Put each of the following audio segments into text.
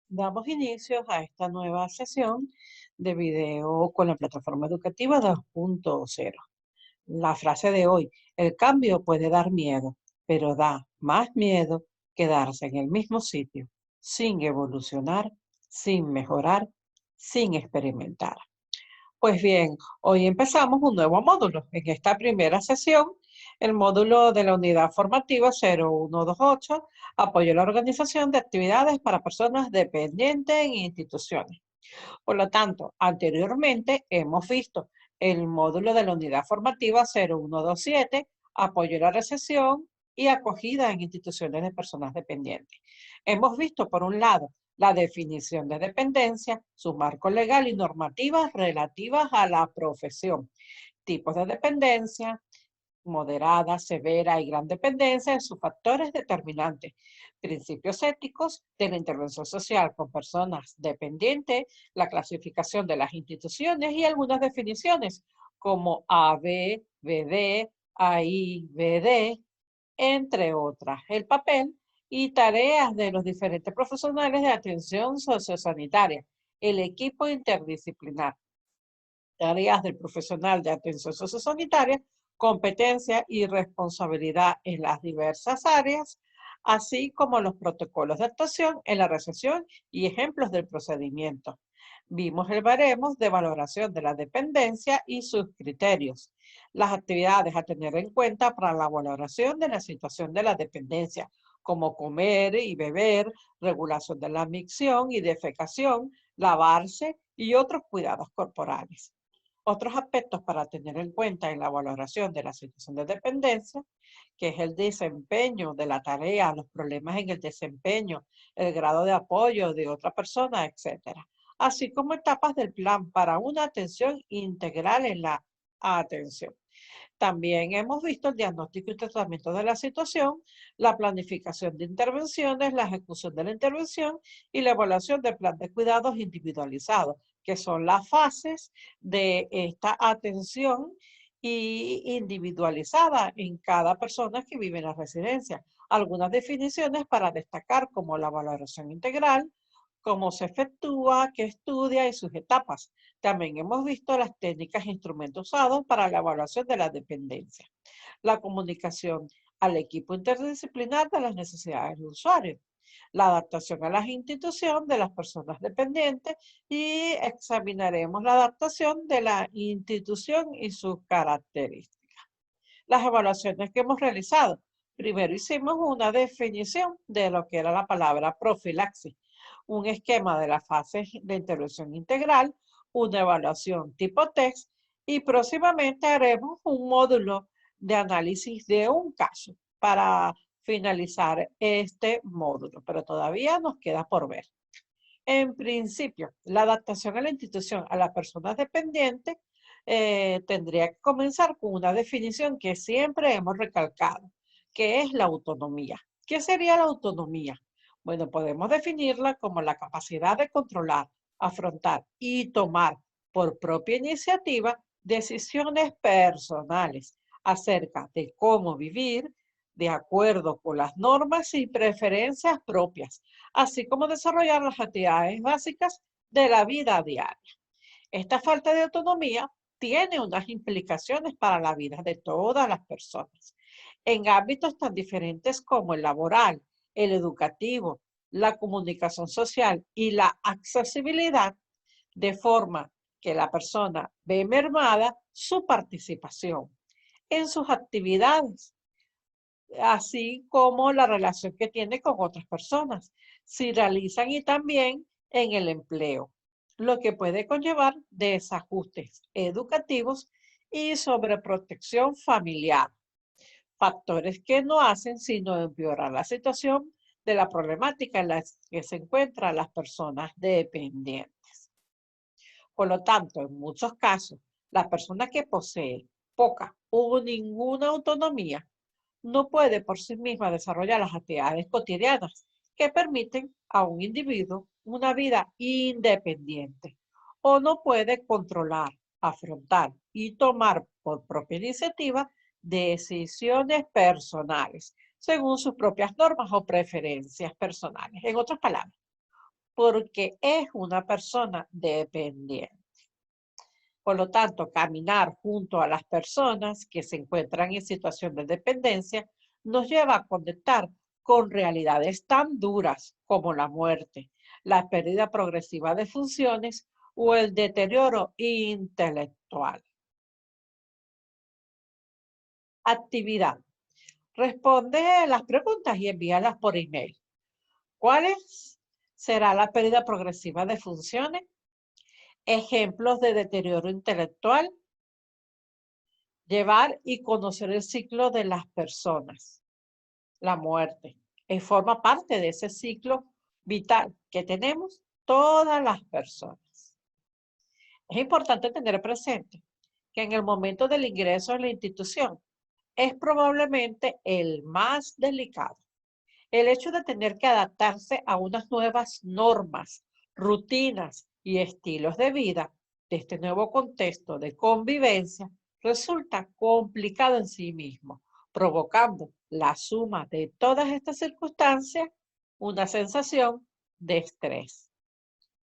Damos inicio a esta nueva sesión de video con la plataforma educativa 2.0. La frase de hoy: el cambio puede dar miedo, pero da más miedo quedarse en el mismo sitio, sin evolucionar, sin mejorar, sin experimentar. Pues bien, hoy empezamos un nuevo módulo. En esta primera sesión, el módulo de la unidad formativa 0128, apoyo a la organización de actividades para personas dependientes en instituciones. Por lo tanto, anteriormente hemos visto el módulo de la unidad formativa 0127, apoyo a la recesión y acogida en instituciones de personas dependientes. Hemos visto, por un lado, la definición de dependencia, su marco legal y normativas relativas a la profesión, tipos de dependencia, moderada, severa y gran dependencia en sus factores determinantes, principios éticos de la intervención social con personas dependientes, la clasificación de las instituciones y algunas definiciones como AB, BD, AI, BD, entre otras. El papel y tareas de los diferentes profesionales de atención sociosanitaria, el equipo interdisciplinar, tareas del profesional de atención sociosanitaria, competencia y responsabilidad en las diversas áreas, así como los protocolos de actuación en la recesión y ejemplos del procedimiento. Vimos el baremo de valoración de la dependencia y sus criterios, las actividades a tener en cuenta para la valoración de la situación de la dependencia, como comer y beber, regulación de la micción y defecación, lavarse y otros cuidados corporales. Otros aspectos para tener en cuenta en la valoración de la situación de dependencia, que es el desempeño de la tarea, los problemas en el desempeño, el grado de apoyo de otra persona, etcétera, así como etapas del plan para una atención integral en la atención. También hemos visto el diagnóstico y tratamiento de la situación, la planificación de intervenciones, la ejecución de la intervención y la evaluación del plan de cuidados individualizado, que son las fases de esta atención y individualizada en cada persona que vive en la residencia. Algunas definiciones para destacar como la valoración integral, cómo se efectúa, qué estudia y sus etapas. También hemos visto las técnicas e instrumentos usados para la evaluación de la dependencia, la comunicación al equipo interdisciplinar de las necesidades del usuario, la adaptación a las instituciones de las personas dependientes y examinaremos la adaptación de la institución y sus características. Las evaluaciones que hemos realizado. Primero hicimos una definición de lo que era la palabra profilaxis, un esquema de las fases de intervención integral, una evaluación tipo test y próximamente haremos un módulo de análisis de un caso para finalizar este módulo, pero todavía nos queda por ver. En principio, la adaptación a la institución a las personas dependientes tendría que comenzar con una definición que siempre hemos recalcado, que es la autonomía. ¿Qué sería la autonomía? Bueno, podemos definirla como la capacidad de controlar, afrontar y tomar por propia iniciativa decisiones personales acerca de cómo vivir de acuerdo con las normas y preferencias propias, así como desarrollar las actividades básicas de la vida diaria. Esta falta de autonomía tiene unas implicaciones para la vida de todas las personas, en ámbitos tan diferentes como el laboral, el educativo, la comunicación social y la accesibilidad, de forma que la persona ve mermada su participación en sus actividades, así como la relación que tiene con otras personas, si realizan y también en el empleo, lo que puede conllevar desajustes educativos y sobreprotección familiar, factores que no hacen sino empeorar la situación de la problemática en la que se encuentran las personas dependientes. Por lo tanto, en muchos casos, la persona que posee poca o ninguna autonomía no puede por sí misma desarrollar las actividades cotidianas que permiten a un individuo una vida independiente o no puede controlar, afrontar y tomar por propia iniciativa decisiones personales según sus propias normas o preferencias personales. En otras palabras, porque es una persona dependiente. Por lo tanto, caminar junto a las personas que se encuentran en situación de dependencia nos lleva a conectar con realidades tan duras como la muerte, la pérdida progresiva de funciones o el deterioro intelectual. Actividad. Responde las preguntas y envíalas por email. ¿Cuáles será la pérdida progresiva de funciones? Ejemplos de deterioro intelectual. Llevar y conocer el ciclo de las personas. La muerte. Forma parte de ese ciclo vital que tenemos todas las personas. Es importante tener presente que en el momento del ingreso en la institución es probablemente el más delicado. El hecho de tener que adaptarse a unas nuevas normas, rutinas y estilos de vida de este nuevo contexto de convivencia resulta complicado en sí mismo, provocando la suma de todas estas circunstancias una sensación de estrés.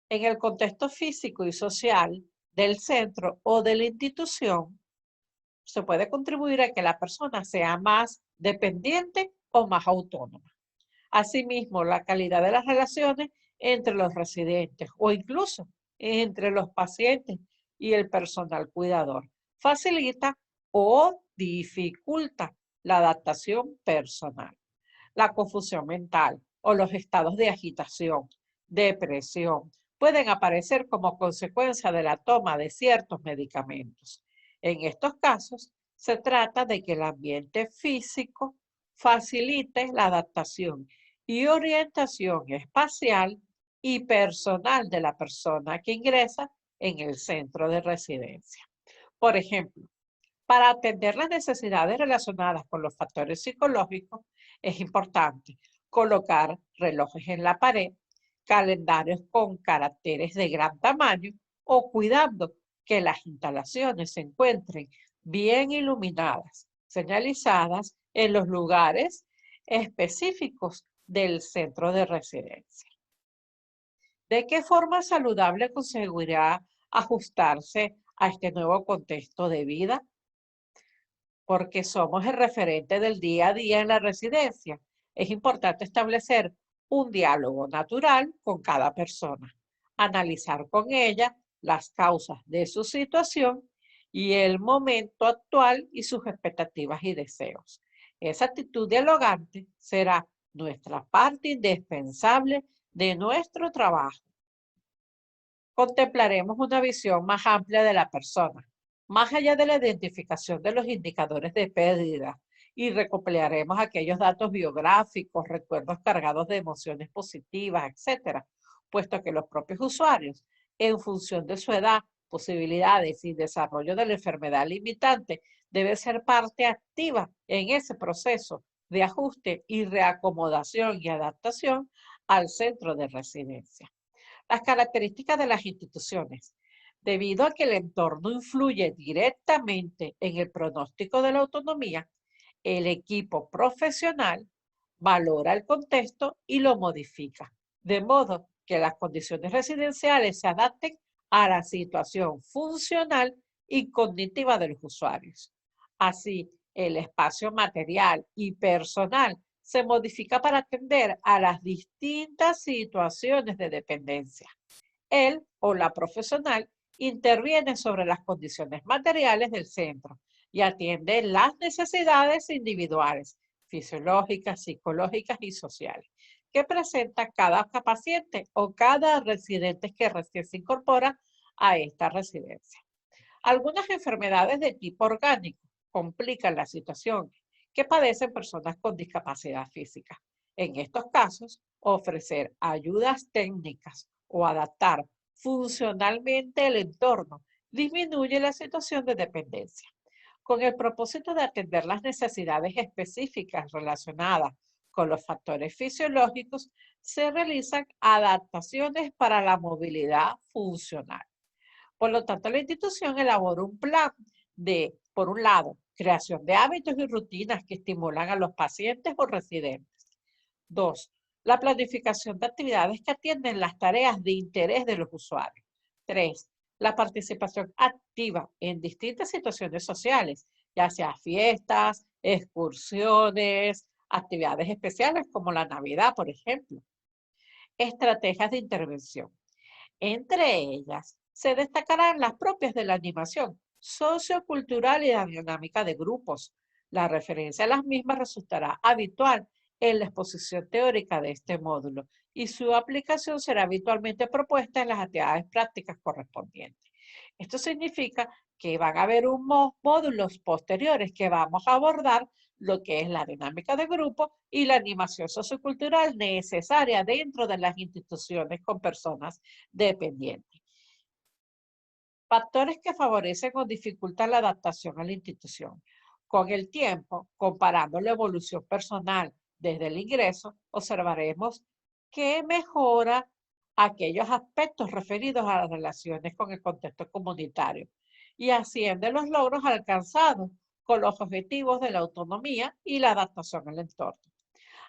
En el contexto físico y social del centro o de la institución, se puede contribuir a que la persona sea más dependiente o más autónoma. Asimismo, la calidad de las relaciones entre los residentes o incluso entre los pacientes y el personal cuidador facilita o dificulta la adaptación personal. La confusión mental o los estados de agitación, depresión, pueden aparecer como consecuencia de la toma de ciertos medicamentos. En estos casos, se trata de que el ambiente físico facilite la adaptación y orientación espacial y personal de la persona que ingresa en el centro de residencia. Por ejemplo, para atender las necesidades relacionadas con los factores psicológicos, es importante colocar relojes en la pared, calendarios con caracteres de gran tamaño o cuidando que las instalaciones se encuentren bien iluminadas, señalizadas en los lugares específicos del centro de residencia. ¿De qué forma saludable conseguirá ajustarse a este nuevo contexto de vida? Porque somos el referente del día a día en la residencia. Es importante establecer un diálogo natural con cada persona, analizar con ella las causas de su situación y el momento actual y sus expectativas y deseos. Esa actitud dialogante será nuestra parte indispensable de nuestro trabajo. Contemplaremos una visión más amplia de la persona, más allá de la identificación de los indicadores de pérdida, y recopilaremos aquellos datos biográficos, recuerdos cargados de emociones positivas, etcétera, puesto que los propios usuarios, en función de su edad, posibilidades y desarrollo de la enfermedad limitante, deben ser parte activa en ese proceso de ajuste y reacomodación y adaptación al centro de residencia. Las características de las instituciones. Debido a que el entorno influye directamente en el pronóstico de la autonomía, el equipo profesional valora el contexto y lo modifica, de modo que las condiciones residenciales se adapten a la situación funcional y cognitiva de los usuarios. Así, el espacio material y personal se modifica para atender a las distintas situaciones de dependencia. Él o la profesional interviene sobre las condiciones materiales del centro y atiende las necesidades individuales, fisiológicas, psicológicas y sociales que presenta cada paciente o cada residente que recién se incorpora a esta residencia. Algunas enfermedades de tipo orgánico complican la situación que padecen personas con discapacidad física. En estos casos, ofrecer ayudas técnicas o adaptar funcionalmente el entorno disminuye la situación de dependencia. Con el propósito de atender las necesidades específicas relacionadas con los factores fisiológicos, se realizan adaptaciones para la movilidad funcional. Por lo tanto, la institución elabora un plan de, por un lado, creación de hábitos y rutinas que estimulan a los pacientes o residentes. Dos, La planificación de actividades que atienden las tareas de interés de los usuarios. 3. La participación activa en distintas situaciones sociales, ya sea fiestas, excursiones, actividades especiales como la Navidad, por ejemplo. Estrategias de intervención. Entre ellas, se destacarán las propias de la animación sociocultural y la dinámica de grupos. La referencia a las mismas resultará habitual en la exposición teórica de este módulo y su aplicación será habitualmente propuesta en las actividades prácticas correspondientes. Esto significa que van a haber módulos posteriores que vamos a abordar lo que es la dinámica de grupo y la animación sociocultural necesaria dentro de las instituciones con personas dependientes. Factores que favorecen o dificultan la adaptación a la institución. Con el tiempo, comparando la evolución personal desde el ingreso, observaremos que mejora aquellos aspectos referidos a las relaciones con el contexto comunitario y asciende los logros alcanzados con los objetivos de la autonomía y la adaptación al entorno.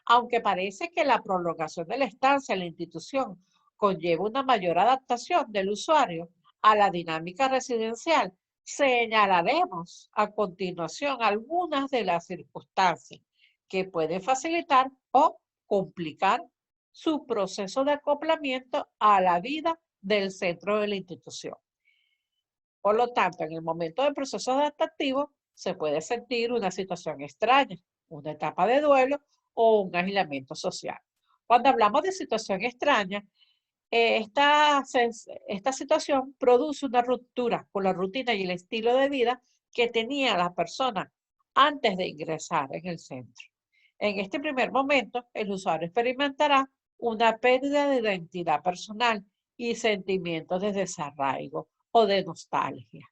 Aunque parece que la prolongación de la estancia en la institución conlleva una mayor adaptación del usuario a la dinámica residencial, señalaremos a continuación algunas de las circunstancias que pueden facilitar o complicar su proceso de acoplamiento a la vida del centro de la institución. Por lo tanto, en el momento del proceso adaptativo se puede sentir una situación extraña, una etapa de duelo o un aislamiento social. Cuando hablamos de situación extraña, esta situación produce una ruptura con la rutina y el estilo de vida que tenía la persona antes de ingresar en el centro. En este primer momento, el usuario experimentará una pérdida de identidad personal y sentimientos de desarraigo o de nostalgia.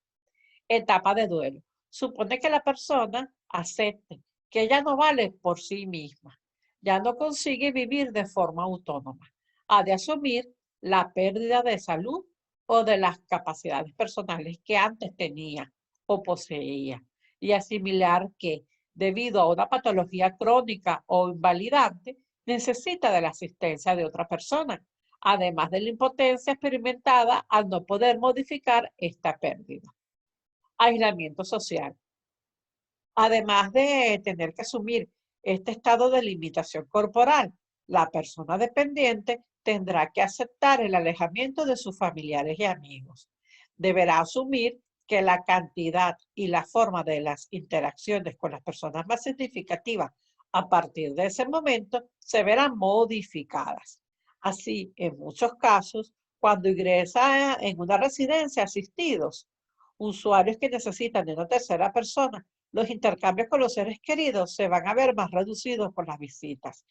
Etapa de duelo. Supone que la persona acepte que ella no vale por sí misma, ya no consigue vivir de forma autónoma, ha de asumir la pérdida de salud o de las capacidades personales que antes tenía o poseía y asimilar que, debido a una patología crónica o invalidante, necesita de la asistencia de otra persona, además de la impotencia experimentada al no poder modificar esta pérdida. Aislamiento social. Además de tener que asumir este estado de limitación corporal, la persona dependiente tendrá que aceptar el alejamiento de sus familiares y amigos. Deberá asumir que la cantidad y la forma de las interacciones con las personas más significativas a partir de ese momento se verán modificadas. Así, en muchos casos, cuando ingresa en una residencia asistidos, usuarios que necesitan de una tercera persona, los intercambios con los seres queridos se van a ver más reducidos por las visitas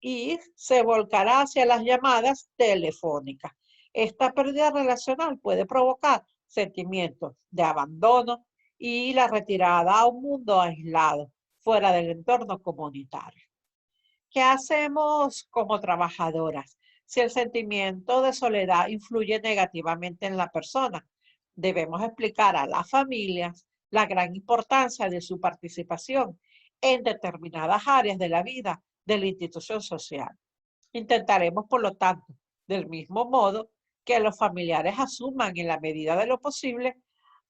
y se volcará hacia las llamadas telefónicas. Esta pérdida relacional puede provocar sentimientos de abandono y la retirada a un mundo aislado, fuera del entorno comunitario. ¿Qué hacemos como trabajadoras? Si el sentimiento de soledad influye negativamente en la persona, debemos explicar a las familias la gran importancia de su participación en determinadas áreas de la vida de la institución social. Intentaremos, por lo tanto, del mismo modo, que los familiares asuman en la medida de lo posible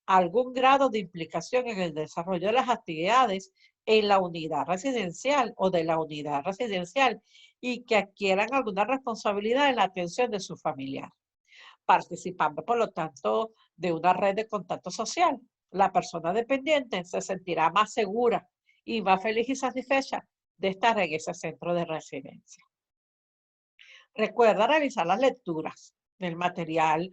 algún grado de implicación en el desarrollo de las actividades en la unidad residencial o de la unidad residencial y que adquieran alguna responsabilidad en la atención de su familiar, participando, por lo tanto, de una red de contacto social. La persona dependiente se sentirá más segura y más feliz y satisfecha de estar en ese centro de residencia. Recuerda revisar las lecturas del material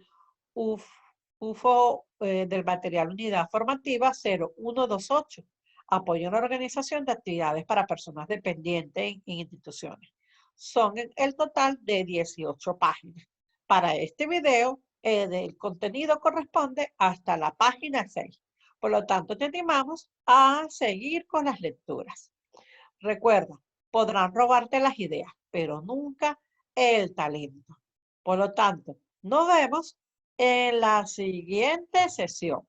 UFO, del material Unidad Formativa 0128. Apoyo a una organización de actividades para personas dependientes en instituciones. Son el total de 18 páginas. Para este video, el contenido corresponde hasta la página 6. Por lo tanto, te animamos a seguir con las lecturas. Recuerda, podrán robarte las ideas, pero nunca el talento. Por lo tanto, nos vemos en la siguiente sesión.